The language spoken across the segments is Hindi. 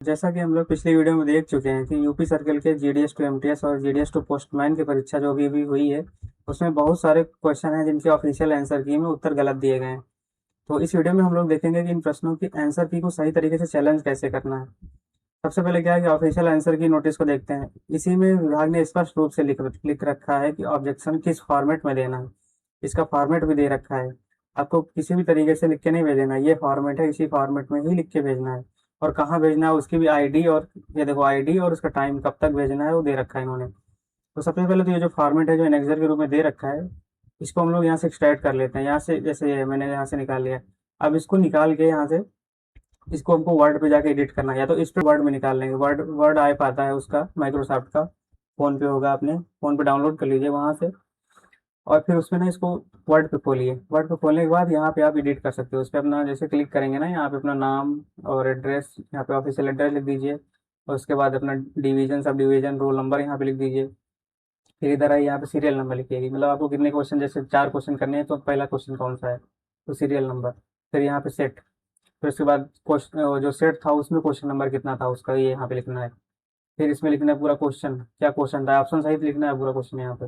जैसा कि हम लोग पिछली वीडियो में देख चुके हैं कि यूपी सर्कल के जीडीएस टू एमटीएस और जीडीएस टू पोस्टमैन की परीक्षा जो अभी हुई है, उसमें बहुत सारे क्वेश्चन हैं जिनके ऑफिशियल आंसर की में उत्तर गलत दिए गए हैं। तो इस वीडियो में हम लोग देखेंगे कि इन प्रश्नों की आंसर की को सही तरीके से चैलेंज कैसे करना है। सबसे पहले क्या है कि ऑफिशियल आंसर की नोटिस को देखते हैं। इसी में विभाग ने स्पष्ट रूप से लिख रखा है कि ऑब्जेक्शन किस फॉर्मेट में देना है। इसका फॉर्मेट भी दे रखा है। आपको किसी भी तरीके से लिख के नहीं भेजना है, ये फॉर्मेट है, इसी फॉर्मेट में ही लिख के भेजना है। और कहाँ भेजना है उसकी भी आईडी, और ये देखो आईडी और उसका टाइम कब तक भेजना है वो दे रखा है इन्होंने। तो सबसे पहले तो ये जो फॉर्मेट है जो एनेक्सर के रूप में दे रखा है, इसको हम लोग यहाँ से एक्सट्रैक्ट कर लेते हैं। यहाँ से जैसे ये मैंने यहाँ से निकाल लिया। अब इसको निकाल के यहाँ से इसको हमको वर्ड पे जाके एडिट करना है, या तो इस पे वर्ड में निकाल लेंगे। वर्ड वर्ड ऐप आता है उसका, माइक्रोसॉफ्ट का। फ़ोन पे होगा, अपने फ़ोन पे डाउनलोड कर लीजिए वहाँ से। और फिर उसमें ना इसको वर्ड पे खोलिए। वर्ड पे खोलने के बाद यहाँ पे आप एडिट कर सकते हो। उस पर अपना जैसे क्लिक करेंगे ना, यहाँ पे अपना नाम और एड्रेस, यहाँ पे ऑफिशियल एड्रेस लिख दीजिए। और उसके बाद अपना division, sub division, roll number यहाँ पे लिख दीजिए। फिर इधर आइए, यहाँ पे सीरियल नंबर लिखिएगी। मतलब आपको कितने क्वेश्चन, जैसे 4 क्वेश्चन करने हैं तो पहला क्वेश्चन कौन सा है, तो सीरियल नंबर। फिर यहाँ पे सेट। फिर उसके बाद क्वेश्चन जो सेट था उसमें क्वेश्चन नंबर कितना था उसका, ये यहाँ पे लिखना है। फिर इसमें लिखना है पूरा क्वेश्चन, क्या क्वेश्चन था, ऑप्शन सहित लिखना है पूरा क्वेश्चन यहाँ पे।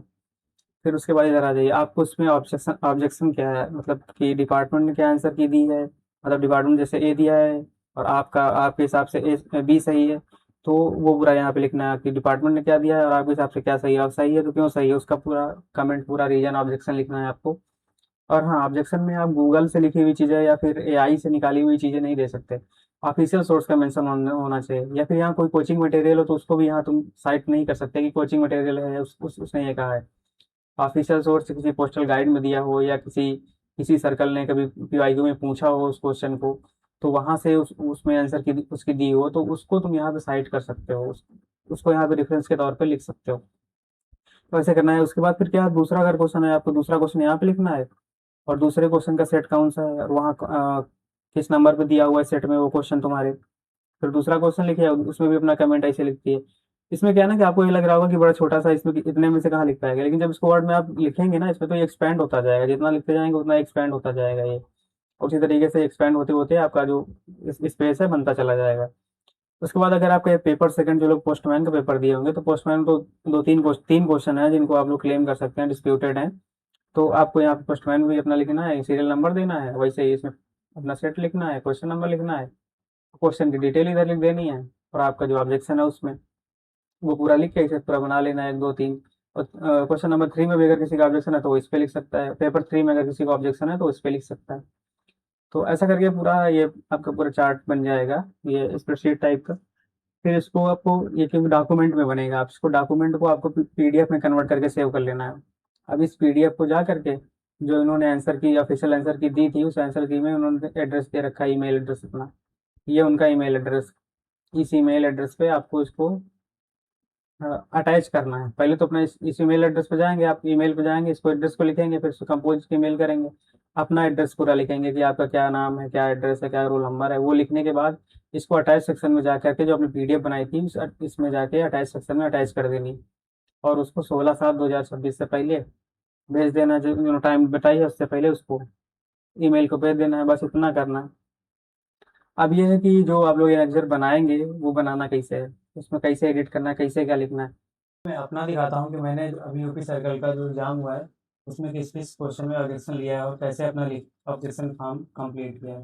फिर उसके बाद इधर आ जाइए, आपको उसमें ऑब्जेक्शन ऑब्जेक्शन क्या है, मतलब कि डिपार्टमेंट ने क्या आंसर की दी है। मतलब डिपार्टमेंट जैसे ए दिया है और आपका आपके हिसाब से ए बी सही है, तो वो पूरा यहाँ पे लिखना है कि डिपार्टमेंट ने क्या दिया है और आपके हिसाब से क्या सही है। और सही है तो क्यों सही है, उसका पूरा कमेंट, पूरा रीजन, ऑब्जेक्शन लिखना है आपको। और हाँ, ऑब्जेक्शन में आप गूगल से लिखी हुई चीज़ें या फिर एआई से निकाली हुई चीज़ें नहीं दे सकते। ऑफिशियल सोर्स का मेंशन होना चाहिए। या फिर यहाँ कोई कोचिंग मटेरियल हो तो उसको भी यहाँ तुम साइट नहीं कर सकते कि कोचिंग मटेरियल है, उसने ये कहा है। ऑफिशियल सोर्स किसी पोस्टल गाइड में दिया हो, या किसी किसी सर्कल ने कभी पीवाईक्यू में पूछा हो उस क्वेश्चन को, तो वहां से उसमें आंसर की उसकी दी हो तो उसको तुम यहाँ पे साइट कर सकते हो। उसको यहाँ पे रेफरेंस के तौर पे लिख सकते हो। तो ऐसे करना है। उसके बाद फिर क्या, दूसरा अगर क्वेश्चन है आपको दूसरा क्वेश्चन यहाँ पे लिखना है। और दूसरे क्वेश्चन का सेट कौन सा है और वहाँ किस नंबर पे दिया हुआ है सेट में वो क्वेश्चन तुम्हारे। फिर दूसरा क्वेश्चन लिखिए, उसमें भी अपना कमेंट ऐसे लिखती है। इसमें क्या है ना कि आपको ये लग रहा होगा कि बड़ा छोटा सा, इसमें इतने में से कहाँ लिख पाएगा, लेकिन जब इसको वर्ड में आप लिखेंगे ना, इसमें तो ये एक्सपैंड होता जाएगा। जितना लिखते जाएंगे उतना एक्सपैंड होता जाएगा ये। और उसी तरीके से एक्सपैंड होते होते आपका जो स्पेस है बनता चला जाएगा। उसके बाद अगर आपका ये पेपर सेकंड, जो लोग पोस्टमैन का पेपर दिए होंगे, तो पोस्टमैन तो तीन क्वेश्चन है जिनको आप लोग क्लेम कर सकते हैं डिस्प्यूटेड हैं। तो आपको यहाँ पे पोस्टमैन भी अपना लिखना है, सीरियल नंबर देना है, वैसे ही इसमें अपना सेट लिखना है, क्वेश्चन नंबर लिखना है, क्वेश्चन की डिटेल इधर लिख देनी है। और आपका जो ऑब्जेक्शन है उसमें वो पूरा लिख के इसे पूरा बना लेना है, 1 2 3। और क्वेश्चन नंबर 3 में भी अगर किसी का ऑब्जेक्शन है तो वो इस पे लिख सकता है। पेपर 3 में अगर किसी का ऑब्जेक्शन है तो इस पे लिख सकता है। तो ऐसा करके पूरा ये आपका पूरा चार्ट बन जाएगा, ये स्प्रेडशीट टाइप का। फिर इसको आपको ये क्योंकि डॉक्यूमेंट में बनेगा, आप इसको डॉक्यूमेंट को आपको पीडीएफ में कन्वर्ट करके सेव कर लेना है। अब इस पीडीएफ को जा करके, जो इन्होंने आंसर की ऑफिशियल आंसर की दी थी, उस आंसर की में उन्होंने एड्रेस दे रखा है, ईमेल एड्रेस अपना। ये उनका ईमेल एड्रेस। इस ईमेल एड्रेस पे आपको इसको अटैच करना है। पहले तो अपना इस ईमेल एड्रेस पे जाएंगे, आप ईमेल पे जाएंगे, इसको एड्रेस को लिखेंगे, फिर इसको कंपोज के मेल करेंगे। अपना एड्रेस पूरा लिखेंगे कि आपका क्या नाम है, क्या एड्रेस है, क्या रोल नंबर है। वो लिखने के बाद इसको अटैच सेक्शन में जा करके, जो आपने पीडीएफ बनाई थी इसमें जाके अटैच सेक्शन में अटैच कर देनी। और उसको 16/7/2026 से पहले भेज देना। जो टाइम बताई है उससे पहले उसको ईमेल को भेज देना है। बस इतना करना है। अब ये है कि जो आप लोग ये लेक्चर बनाएंगे वो बनाना कैसे है, उसमें कैसे एडिट करना है, कैसे क्या लिखना है। मैं अपना दिखाता हूँ कि मैंने अभी यूपी सर्कल का जो एग्जाम हुआ है उसमें किस किस क्वेश्चन में ऑब्जेक्शन लिया है और कैसे अपना ऑब्जेक्शन फॉर्म कंप्लीट किया है।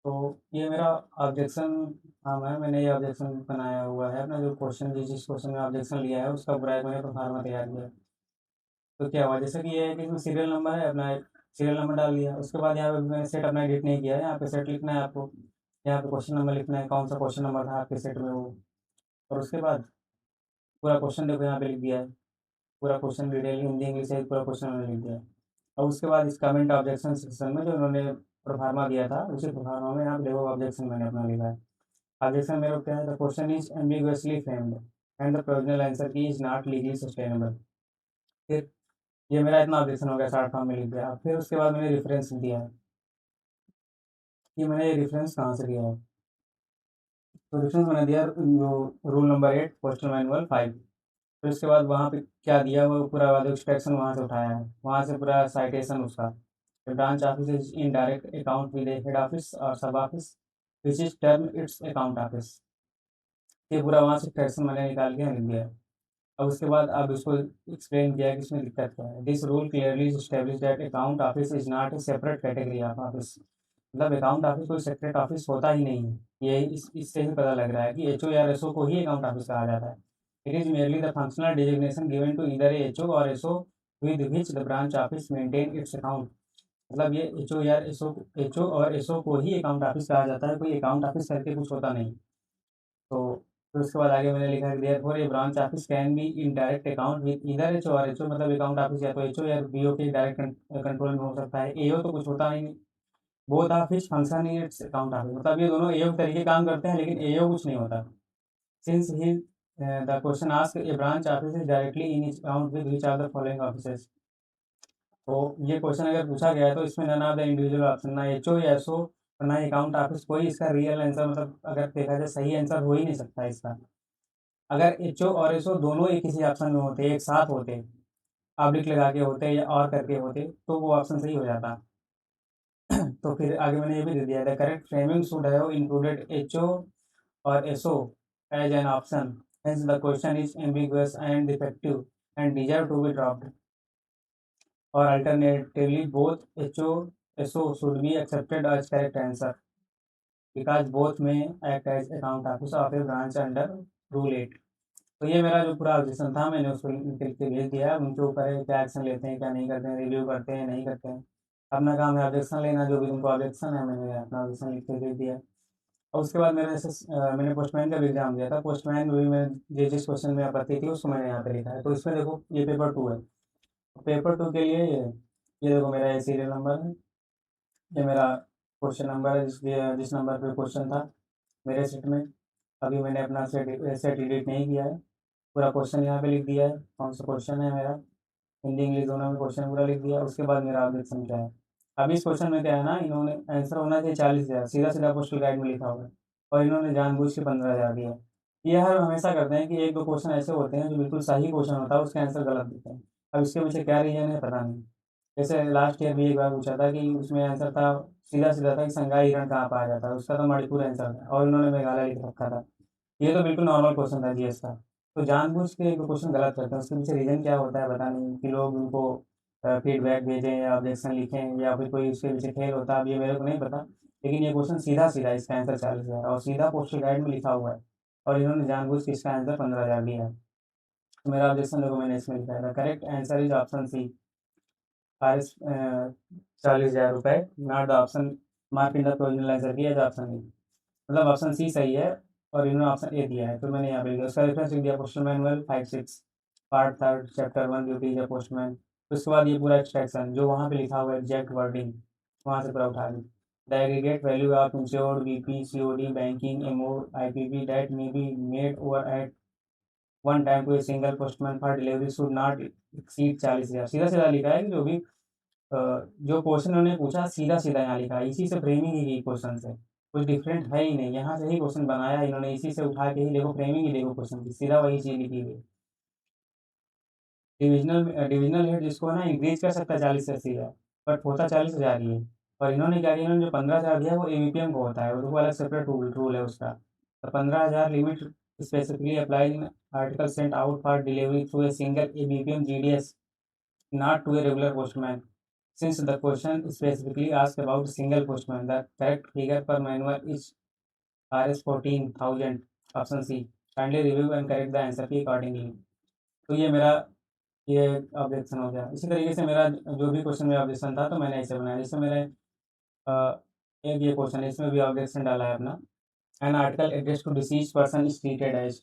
तो ये मेरा ऑब्जेक्शन फॉर्म है, मैंने ये ऑब्जेक्शन बनाया हुआ है। अपना जो क्वेश्चन, जिस क्वेश्चन में ऑब्जेक्शन लिया है उसका पूरा एक मैंने प्रोफार्मा तैयार किया है। तो क्या हुआ, जैसे कि ये है कि इसमें सीरियल नंबर है, अपना सीरियल नंबर डाल दिया। उसके बाद यहाँ पे मैंने सेट अपना एडिट नहीं किया है, यहाँ पे सेट लिखना है आपको। यहाँ पे क्वेश्चन नंबर लिखना है, कौन सा क्वेश्चन नंबर था आपके सेट में वो। और उसके बाद पूरा क्वेश्चन देखो यहाँ पे लिख दिया है। पूरा क्वेश्चन डिटेल हिंदी इंग्लिश है, पूरा क्वेश्चन मैंने लिख दिया। और उसके बाद इस कमेंट ऑब्जेक्शन सेक्शन में जो उन्होंने प्रोफार्मा दिया था, उसी प्रोफार्मा में यहाँ पे देखो ऑब्जेक्शन मैंने अपना लिखा है। ऑब्जेक्शन मेरा क्या है, the question is ambiguously framed and the provisional answer key is not legally sustainable. फिर ये मेरा इतना ऑब्जेक्शन हो गया, शॉर्ट फॉर्म में लिख दिया। फिर उसके बाद मैंने रेफरेंस दिया है कि मैंने ये रेफरेंस कहाँ से लिया है। तो रेफरेंस मैंने दिया जो रूल नंबर 8 पोस्टल मैनुअल 5। फिर उसके बाद वहाँ पे क्या दिया, वो पूरा वाला एक्सट्रैक्शन वहाँ से उठाया है, वहाँ से पूरा साइटेशन उसका। The branch office is in direct account with a head office or sub office, which is termed its account office. ये पूरा वहाँ से फ्रैक्शन मैंने निकाल के लिख दिया। अब उसके बाद अब इसको एक्सप्लेन किया कि इसमें दिक्कत क्या है। This rule clearly establish that account office is not a separate category of office. मतलब अकाउंट ऑफिस कोई सेपरेट ऑफिस होता ही नहीं है। ये इससे ही पता लग रहा है कि एचओ या एसओ को ही अकाउंट ऑफिस कहा जाता है। It is merely the functional designation given to either HO और SO with which the branch office maintain its account. मतलब ये एचओ और एसओ को ही अकाउंट ऑफिस कहा जाता है, कोई अकाउंट ऑफिस करके कुछ होता नहीं। तो फिर उसके बाद आगे मैंने लिखा therefore A branch office can be in direct account with either HO और एचओ। मतलब अकाउंट ऑफिस या तो एचओ या बीओ के डायरेक्ट कंट्रोल में हो सकता है। एओ तो कुछ होता नहीं। Both office function in its account office. मतलब ये दोनों एओ के तरीके काम करते हैं, लेकिन एओ कुछ नहीं होता। Since he the question ask a branch office is directly in its account with which are the following offices. तो ये क्वेश्चन अगर पूछा गया है तो इसमें none of the individual option, ना एचओ या एसओ और ना अकाउंट ऑफिस, कोई इसका रियल आंसर, मतलब अगर देखा जाए सही आंसर हो ही नहीं सकता इसका। अगर एचओ और एसओ दोनों एक किसी ऑप्शन में होते, एक साथ होते, ऑब्लिक लगा के होते या और करके होते, तो वो ऑप्शन सही हो जाता। तो फिर आगे मैंने ये भी दे दिया, the correct framing should have included HO और SO as an option, hence the question is ambiguous and defective and deserve to be dropped. और alternatively both HO SO should be accepted as correct answer because both में act as account office of a branch under rule 8। तो ये मेरा जो पूरा ऑब्जेक्शन था मैंने उसको लिख के भेज दिया है। उनके ऊपर है क्या एक्शन लेते हैं क्या नहीं करते हैं, रिव्यू करते हैं नहीं करते हैं। अपना काम है ऑब्जेक्शन लेना, जो भी उनको ऑब्जेक्शन है मैंने अपना ऑब्जेक्शन लिख के भेज दिया। और उसके बाद मैंने पोस्टमैन का भी एग्जाम दिया था। पोस्टमैन में भी मैं जिस क्वेश्चन में आपत्ति थी उसको मैंने यहाँ पे लिखा है। तो इसमें देखो ये पेपर 2 है। पेपर 2 के लिए ये देखो मेरा ये सीरियल नंबर है, ये मेरा क्वेश्चन नंबर है जिस नंबर पे क्वेश्चन था मेरे सेट में। अभी मैंने अपना सेट एडिट नहीं किया है। पूरा क्वेश्चन यहाँ पे लिख दिया है, कौन सा क्वेश्चन है मेरा, हिंदी इंग्लिश दोनों में क्वेश्चन पूरा लिख दिया। उसके बाद मेरा ऑब्जेक्शन क्या है। अब इस क्वेश्चन में क्या है ना, इन्होंने आंसर होना चाहिए 40,000, सीधा सीधा पोस्टल गाइड में लिखा हुआ है, और इन्होंने जानबूझ के 15,000 दिया है। ये हर हमेशा करते हैं कि एक दो क्वेश्चन ऐसे होते हैं जो बिल्कुल सही क्वेश्चन होता है उसके आंसर गलत देते हैं। अब इसके पीछे क्या रीजन है पता नहीं। जैसे लास्ट ईयर भी एक बार पूछा था कि उसमें आंसर था सीधा सीधा था कि संगाई हिरण कहाँ पाया जाता है, उसका तो मणिपुर आंसर था और इन्होंने मेघालय लिख रखा था। ये तो बिल्कुल नॉर्मल क्वेश्चन था जीएस का। तो जानबूझ के एक क्वेश्चन गलत करते हैं, उसके पीछे रीजन क्या होता है पता नहीं, कि लोग उनको फीडबैक भेजें या ऑब्जेक्शन लिखें या फिर कोई उसके पीछे खेल होता है, अब ये मेरे को नहीं पता। लेकिन ये क्वेश्चन सीधा सीधा इसका आंसर 40,000 और सीधा पोस्टल गाइड में लिखा हुआ है, और इन्होंने जानबूझ के इसका आंसर 15,000 दिया है। तो मेरा ऑब्जेक्शन देखो मैंने इसमें लिखा है, correct answer is option C, R S 40,000 रुपये, not the option mark in the provisional answer key as option A. मतलब ऑप्शन सी सही है और इन्होंने ऑप्शन ए दिया है। तो मैंने यहाँ पे लिखा, उसका रेफरेंस लिख दिया postal manual 5/6 part 3 chapter 1 duty या पोस्टमैन। तो उसके बाद ये पूरा एक्सट्रैक्शन जो वहाँ पे लिखा हुआ है एग्जैक्ट वर्डिंग वहाँ से पूरा उठा ली। The aggregate value of insured BP COD banking MO IPP that may be made over at one time to a single postman for delivery should not exceed 40,000। सीधा सीधा लिखा है कि जो भी जो क्वेश्चन उन्होंने पूछा सीधा सीधा यहाँ लिखा है, इसी से फ्रेमिंग ही की क्वेश्चन से, कुछ डिफरेंट है ही नहीं। यहाँ से ही क्वेश्चन बनाया इन्होंने, इसी से उठा के ही देखो फ्रेमिंग ही देखो क्वेश्चन की, सीधा वही चीज़ लिखी हुई है। डिविजनल हेड जिसको ना इंक्रीज कर सकता है 40 से 80,000, बट होता 40,000 ही है। और इन्होंने क्या किया, इन्होंने जो 15,000 दिया है वो एबीपीएम को होता है, वो अलग सेपरेट रूल है उसका। तो 15,000 limit specifically apply in article sent out for delivery through a single ABPM GDS not to a regular postman. Since the question specifically asked about single postman, the correct figure per manual is Rs 14,000, option C. Kindly review and correct the answer key accordingly. तो ये मेरा ये ऑब्जेक्शन हो गया। इसी तरीके से मेरा जो भी क्वेश्चन में ऑब्जेक्शन था तो मैंने ऐसे बनाया, जैसे मैंने एक ये क्वेश्चन है इसमें भी ऑब्जेक्शन डाला है अपना, an article address to deceased person is treated as.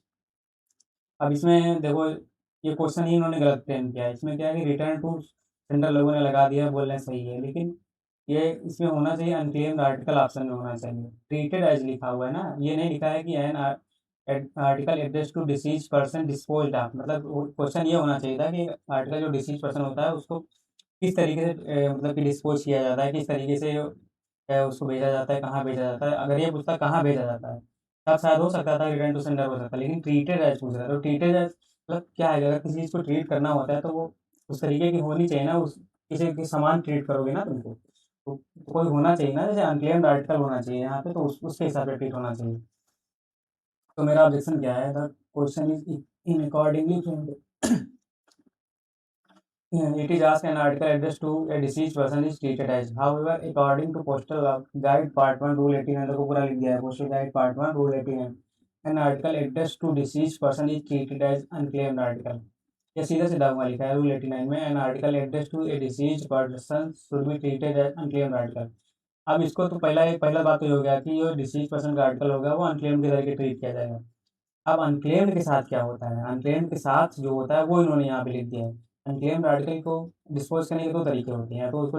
अब इसमें देखो ये क्वेश्चन ही इन्होंने गलत फ्रेम किया है। इसमें क्या है कि रिटर्न टू सेंडर लोगों ने लगा दिया, बोल रहे हैं सही है, लेकिन ये इसमें होना चाहिए अनक्लेम्ड आर्टिकल ऑप्शन में होना चाहिए। ट्रीटेड एज लिखा हुआ है ना, ये नहीं लिखा है कि an article address to deceased person disposed of. मतलब क्वेश्चन ये होना चाहिए था कि आर्टिकल जो डिसीज पर्सन होता है उसको किस तरीके से मतलब कि डिस्पोज किया जाता है, किस तरीके से उसको भेजा जाता है, कहाँ भेजा जाता है। अगर ये पूछता कहाँ भेजा जाता है तब शायद हो सकता था रिटर्न टू सेंडर हो सकता है, लेकिन ट्रीटेड एज पूछ रहा है। तो ट्रीटेड एज मतलब क्या है, अगर किसी चीज़ को ट्रीट करना होता है तो वो उस तरीके की होनी चाहिए ना, उस किसी के समान ट्रीट करोगे ना तुमको, तो कोई होना चाहिए ना, जैसे अनक्लेम्ड आर्टिकल होना चाहिए यहाँ पे, तो उसके हिसाब से ट्रीट होना चाहिए। तो मेरा ऑब्जेक्शन क्या है, the question is in accordingly it is asked an article addressed to a deceased person is treated as. However, according to Postal Guide Part 1 Rule 89 देखो पूरा लिख दिया है Postal Guide Part 1 Rule 89, an article addressed to deceased person is treated as unclaimed article. ये सीधा सीधा हुआ लिखा है Rule 89 में, an article addressed to a deceased person should be treated as unclaimed article. अब इसको तो पहला बात तो ये हो गया कि जो डिसीज पर्सन का आर्टिकल होगा वो अनक्लेम्ड के तरीके ट्रीट किया जाएगा। अब अनक्लेम्ड के साथ क्या होता है, अनक्लेम्ड के साथ जो होता है वो इन्होंने यहाँ पे लिख दिया है। अनक्लेम्ड आर्टिकल को डिस्पोज करने के दो तरीके होते हैं, तो उसको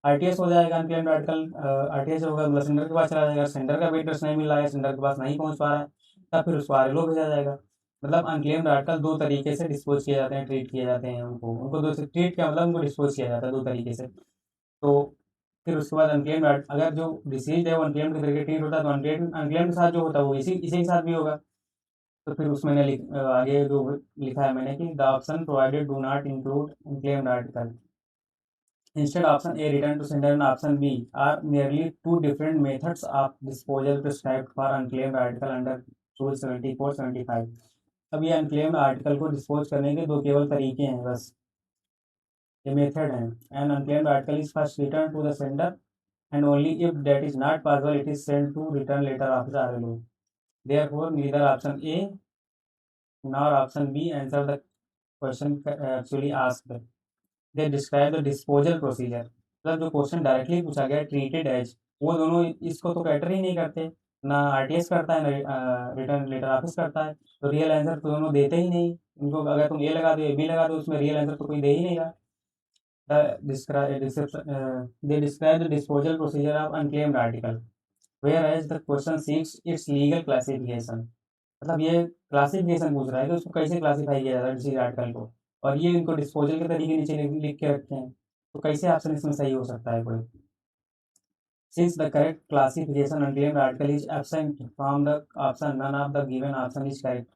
आरटीएस हो जाएगा, अनक्लेम्ड आर्टिकल आरटीएस होगा मतलब सेंडर के पास चला जाएगा, सेंडर का वेट नहीं मिल रहा है, सेंडर के पास नहीं पहुंच पा रहा है, तब फिर उसको आरएलओ भेजा जाएगा। मतलब अनक्लेम्ड आर्टिकल दो तरीके से डिस्पोज किए जाते हैं, ट्रीट किए जाते हैं उनको दो से ट्रीट क्या मतलब उनको डिस्पोज किया जाता है दो तरीके से। तो फिर उसके बाद अनक्लेम्ड अगर जो डिसीज है वो अनक्लेम्ड के तरीके ट्रीट होता है तो अनक्लेम्ड के साथ जो होता है वो इसी के साथ भी होगा। तो फिर उसमें आगे जो लिखा है मैंने कि the option provided do not include unclaimed article. Instead, option A return to sender and option B are merely two different methods of disposal prescribed for unclaimed article under Rule 74-75. अब ये unclaimed article को डिस्पोज करने के दो केवल तरीके हैं बस, ये मेथड है। An unclaimed article is first returned to the sender and only if that is not possible it is sent to return letter of the RLO. Therefore, neither option A nor option B answer the question actually asked. They describe the disposal procedure. मतलब जो क्वेश्चन डायरेक्टली पूछा गया ट्रीटेड एज, वो दोनों इसको तो कैटर ही नहीं करते, ना आरटीएस करता है ना रिटर्न लेटर ऑफिस करता है, तो रियल आंसर तो दोनों देते ही नहीं। इनको अगर तुम ए लगा दो ए बी लगा दो उसमें रियल आंसर तो कोई दे ही नहीं रहा। They describe the disposal procedure of unclaimed article, whereas the question seeks its legal classification. मतलब ये क्लासिफिकेशन पूछ रहा है कि उसको कैसे क्लासीफाई किया जाता है किसी आर्टिकल को, और ये इनको डिस्पोजल के तरीके नीचे लिख के रखे हैं, तो कैसे ऑप्शन इसमें सही हो सकता है कोई। Since the correct classification unclaimed article is absent from the option, none of the given option is correct.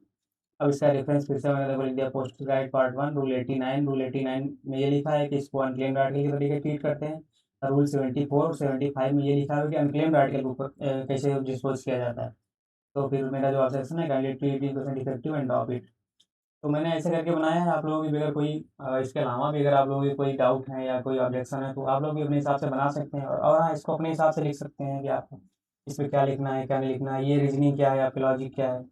अब इसका रेफरेंस फिर से मैंने देखो लिख दिया post guide part 1 rule 89। Rule 89 में ये लिखा है कि इसको अनक्लेम्ड आर्टिकल के तरीके ट्रीट करते हैं, और रूल 74 और 75 में ये लिखा है कि अनक्लेम्ड आर्टिकल को कैसे डिस्पोज किया जाता है। तो फिर मेरा जो ऑब्जेक्शन है candidate 18% effective and drop it. तो मैंने ऐसे करके बनाया है, आप लोगों की भी अगर कोई इसके अलावा भी अगर आप लोगों की कोई डाउट है या कोई ऑब्जेक्शन है तो आप लोग भी अपने हिसाब से बना सकते हैं, और हाँ इसको अपने हिसाब से लिख सकते हैं कि आप इसमें क्या लिखना है क्या नहीं लिखना है, ये रीजनिंग क्या है आपकी लॉजिक क्या है,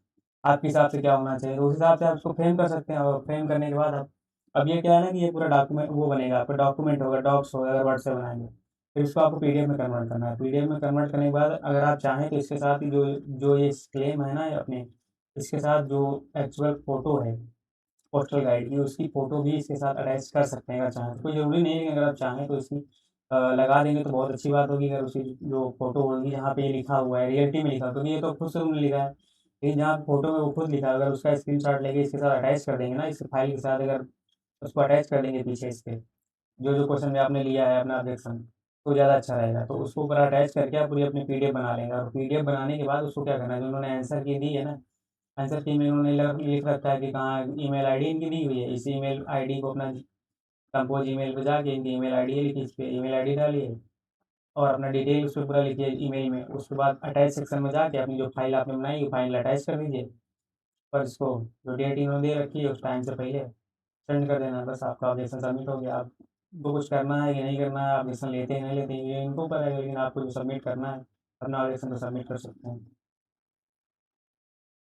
आपके हिसाब से क्या होना चाहिए, तो उस हिसाब से आप उसको फ्रेम कर सकते हैं। और फ्रेम करने के बाद आप, अब ये क्या है ना कि ये पूरा डॉक्यूमेंट वो बनेगा आपका, डॉक्यूमेंट होगा, डॉक्स होगा अगर वर्ड से बनाएंगे, फिर इसको आपको पीडीएफ में कन्वर्ट करना है। पीडीएफ में कन्वर्ट करने के बाद अगर आप चाहें तो इसके साथ ही जो जो ये क्लेम है ना ये अपने, इसके साथ जो एक्चुअल फ़ोटो है पोस्टल गाइड की, उसकी फ़ोटो भी इसके साथ अटैच कर सकते हैं अगर चाहें। कोई ज़रूरी नहीं है कि अगर आप चाहें तो इसकी लगा देंगे तो बहुत अच्छी बात होगी, अगर उसकी जो फ़ोटो होगी जहाँ पे ये लिखा हुआ है रियलिटी में लिखा हुआ, क्योंकि ये तो खुद से उन्होंने लिखा है, लेकिन जहाँ फ़ोटो में वो खुद लिखा है अगर उसका स्क्रीनशॉट लेके इसके साथ अटैच कर देंगे ना, इस फाइल के साथ अगर उसको अटैच कर देंगे पीछे इसके, जो क्वेश्चन में आपने लिया है अपना ऑब्जेक्शन, तो ज़्यादा अच्छा रहेगा। तो उसको ऊपर अटैच करके आप पूरी अपनी पीडीएफ बना लेंगे, और पीडीएफ बनाने के बाद उसको क्या करना है, जो उन्होंने आंसर की दी है ना, आंसर की में उन्होंने लिख रखा है कि कहाँ ईमेल आईडी इनकी दी हुई है, इस ईमेल आईडी को अपना कंपोज ईमेल पे जाके इनकी ईमेल आईडी है लिखी, इस पे ईमेल आईडी डालिए और अपना डिटेल उस पर पूरा लिखिए ईमेल में। उसके बाद अटैच सेक्शन में जाके अपनी जो फाइल आपने बनाई वो फाइल अटैच कर दीजिए, और इसको जो डेट इन्होंने दे रखी है उस टाइम से पहले सेंड कर देना, बस आपका ऑब्जेक्शन सबमिट हो गया। आपको कुछ करना है कि नहीं करना है, ऑब्जेक्शन लेते हैं नहीं लेते हैं ये इनको पता है, लेकिन आपको जो सबमिट करना है अपना ऑब्जेक्शन तो सबमिट कर सकते हैं।